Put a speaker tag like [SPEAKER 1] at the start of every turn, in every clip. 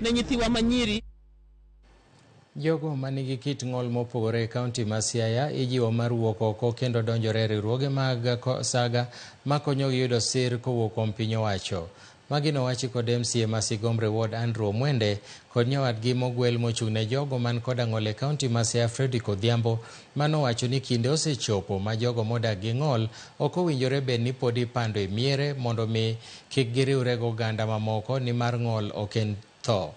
[SPEAKER 1] ne nyithiwa manyiri.
[SPEAKER 2] Jogo manigi kit ng'ol mopogore e kaunti ma Siaya ijiwo mar wuok oko kendo donjore riwruoge mag saga makonyogi yudo sir kowuok kuom piny owacho. Magi nowachi kod MCA ma Sigombre Ward Andrew Omwende kod nyawadgi mogwel mochung' ne jogo man koda ng'ol e kaunti ma Siaya Fredrick Odhiambo manowacho ni kinde osechopo ma jogo modak gi ng'ol ok owinjore bed ni pod ipando e miere mondo mi kik giriwre gi oganda mamoko ni mar ng'ol ok en tho.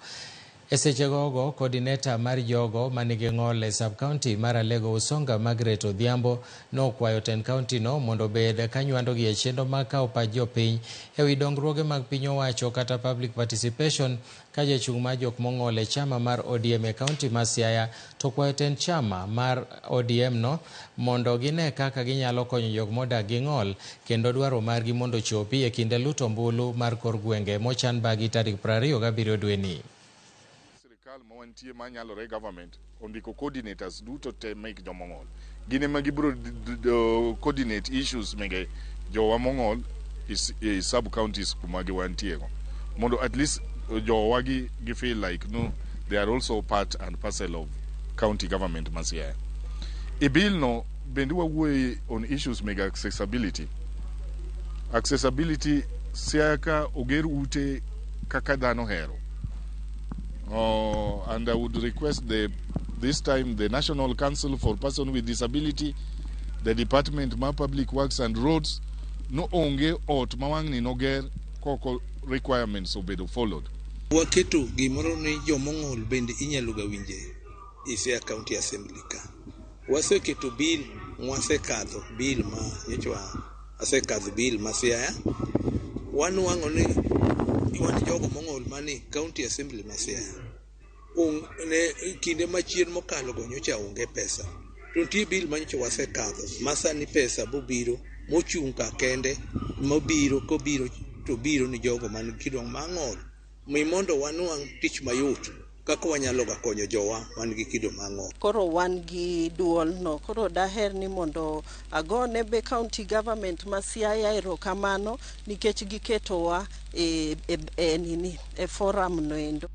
[SPEAKER 2] E seche gogo, coordinator mar jogo manigi ng'ol e sub-county mar Alego Usonga Margaret Odhiambo nokwayo ten county no mondo bed kanywando gi e chenro mag kawo pach jopiny e wi dongruoge mag piny owacho kata public participation ka jachung' mar jok mong'ol e chama mar ODM e kaunti ma Siaya to kwayo ten chama mar ODM no mondo gine kaka ginyalo konyo jok modak gi ng'ol kendo dwaro margi mondo chopi e kinde luto ombulu mar kor gwenge mochan bagi tarik 27 dwe ni.
[SPEAKER 3] Mantie manyalore government ondiko coordinators duto te make jomong'ol gine ma gibro coordinate issues mege jowa mong'ol is sub counties kuma giwantie go mondo at least jowa gi feel like no they are also part and parcel of county government ma Siaya. E bill no bende wawuoye on issues mega accessibility Siaya ka oger ute kaka dhano hero. And I would request this time the National Council for Persons with Disability, the Department of Public Works and Roads, no onge ot mawangni noger koko requirements obedo followed.
[SPEAKER 4] Waketo gimoro ni jomong'ol bende inyalo ga winje e Siaya County Assembly ka. Waseketo bill mwasekadho bill ma nyocha asekadho bill ma Siaya wanwang'o ni wan jogo mong'ol mani County Assembly ma Siaya ne kinde machien mokalo go nyocha onge pesa to nitie bill manyocha wasekadho masani pesa bobiro mochung' ka kende mobiro kobiro to biro ni jogo man kidong mang'ol mi mondo wanwang' tich mayot kaka wanyalo ga konyo jowa man gi kido mang'ol.
[SPEAKER 5] Koro wan gi duol no koro daher ni mondo agone be county government ma Siaya erokamano nikech giketowa e forum no endo.